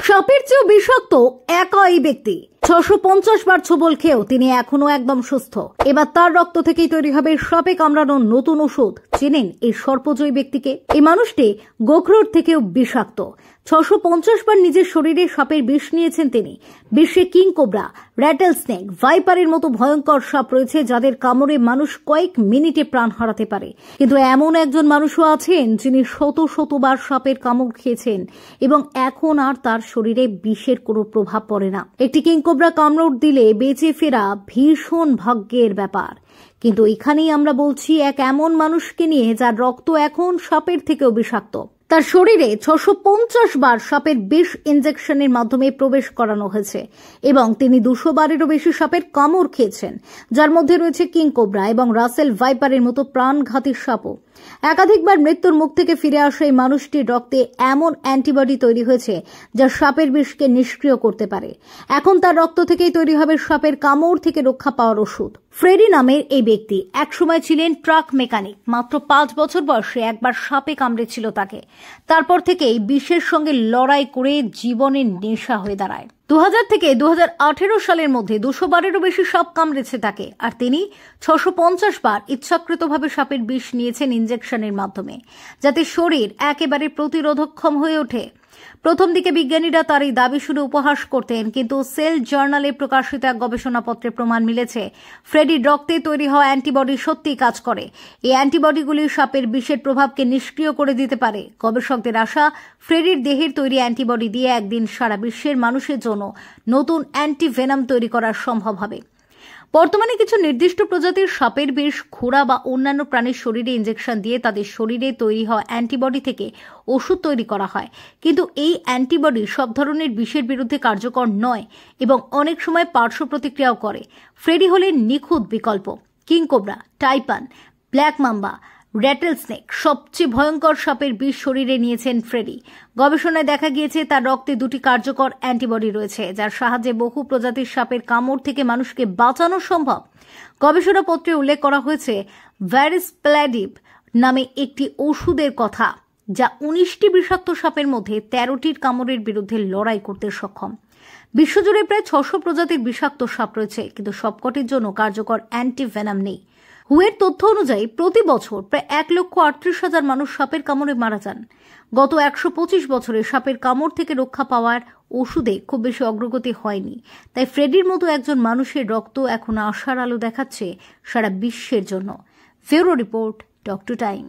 সাপের চেয়েও বিষাক্ত একা এই ব্যক্তি। 650 বার ছোবল খেয়েও তিনি এখনো একদম সুস্থ। এবার তার রক্ত থেকেই তৈরি হবে সাপে কামড়ানোর নতুন ওষুধ। চেনেন এই সর্পজয়ী ব্যক্তিকে? এই মানুষটি গোখরোর থেকেও বিষাক্ত। 650 বার নিজের শরীরে সাপের বিষ নিয়েছেন তিনি। বিশ্বে কিং কোবরা, র্যাটেল স্নেক, ভাইপারের মতো ভয়ঙ্কর সাপ রয়েছে যাদের কামড়ে মানুষ কয়েক মিনিটে প্রাণ হারাতে পারে। কিন্তু এমন একজন মানুষও আছেন যিনি শত শতবার সাপের কামড় খেয়েছেন এবং এখন আর তার শরীরে বিষের কোনো প্রভাব পড়ে না। একটি কিং কোবরা কামড় দিলে বেঁচে ফেরা ভীষণ ভাগ্যের ব্যাপার। কিন্তু এখানেই আমরা বলছি এক এমন মানুষকে নিয়ে যার রক্ত এখন সাপের থেকেও বিষাক্ত। তার শরীরে 650 বার সাপের বিষ ইনজেকশনের মাধ্যমে প্রবেশ করানো হয়েছে এবং তিনি 200 বারেরও বেশি সাপের কামড় খেয়েছেন, যার মধ্যে রয়েছে কিং কোবরা এবং রাসেল ভাইপারের মতো প্রাণঘাতী সাপও। একাধিকবার মৃত্যুর মুখ থেকে ফিরে আসা এই মানুষটির রক্তে এমন অ্যান্টিবডি তৈরি হয়েছে যা সাপের বিষকে নিষ্ক্রিয় করতে পারে। এখন তার রক্ত থেকেই তৈরি হবে সাপের কামড় থেকে রক্ষা পাওয়ার ওষুধ। ফ্রেডি নামের এই ব্যক্তি একসময় ছিলেন ট্রাক মেকানিক। মাত্র 5 বছর বয়সে একবার সাপে কামড়েছিল তাকে। তারপর থেকেই বিষের সঙ্গে লড়াই করে জীবনের নেশা হয়ে দাঁড়ায়। 2000 থেকে 2018 সালের মধ্যে 200 বারেরও বেশি সাপ কামড়েছে তাকে, আর তিনি 650 বার ইচ্ছাকৃতভাবে সাপের বিষ নিয়েছেন ইনজেকশনের মাধ্যমে, যাতে শরীর একেবারে প্রতিরোধক্ষম হয়ে ওঠে। প্রথম দিকে বিজ্ঞানীরা তার এই দাবি শুনে উপহাস করতেন, কিন্তু সেল জার্নালে প্রকাশিত এক গবেষণাপত্রে প্রমাণ মিলেছে ফ্রেডির রক্তে তৈরি হওয়া অ্যান্টিবডি সত্যিই কাজ করে। এই অ্যান্টিবডিগুলি সাপের বিষের প্রভাবকে নিষ্ক্রিয় করে দিতে পারে। গবেষকদের আশা, ফ্রেডির দেহের তৈরি অ্যান্টিবডি দিয়ে একদিন সারা বিশ্বের মানুষের জন্য নতুন অ্যান্টিভেনাম তৈরি করা সম্ভব হবে। বর্তমানে কিছু নির্দিষ্ট প্রজাতির সাপের বিষ ঘোড়া বা অন্যান্য প্রাণীর শরীরে ইনজেকশন দিয়ে তাদের শরীরে তৈরি হওয়া অ্যান্টিবডি থেকে ওষুধ তৈরি করা হয়, কিন্তু এই অ্যান্টিবডি সব ধরনের বিষের বিরুদ্ধে কার্যকর নয় এবং অনেক সময় পার্শ্ব প্রতিক্রিয়াও করে। ফ্রেডি হলেন নিখুঁত বিকল্প। King cobra, taipan, black mamba, rattle snake সবচেয়ে ভয়ঙ্কর সাপের বিষ শরীরে নিয়েছেন ফ্রেডি। গবেষণায় দেখা গিয়েছে তার রক্তে 2টি কার্যকর অ্যান্টিবডি রয়েছে, যার সাহায্যে বহু প্রজাতির সাপের কামড় থেকে মানুষকে বাঁচানো সম্ভব। গবেষণাপত্রে উল্লেখ করা হয়েছে ভ্যারিসপ্যালাডিভ নামে একটি ওষুধের কথা, যা 19টি বিষাক্ত সাপের মধ্যে 13টির কামড়ের বিরুদ্ধে লড়াই করতে সক্ষম। বিশ্বজুড়ে প্রায় 600 প্রজাতির বিষাক্ত সাপ রয়েছে, কিন্তু সবকটির জন্য কার্যকর অ্যান্টিভেনাম নেই। হুয়ের তথ্য অনুযায়ী প্রতি বছর প্রায় 1,38,000 মানুষ সাপের কামড়ে মারা যান। গত 125 বছরে সাপের কামড় থেকে রক্ষা পাওয়ার ওষুধে খুব বেশি অগ্রগতি হয়নি। তাই ফ্রেডির মতো একজন মানুষের রক্ত এখন আশার আলো দেখাচ্ছে সারা বিশ্বের জন্য। Bureau report, doctor time.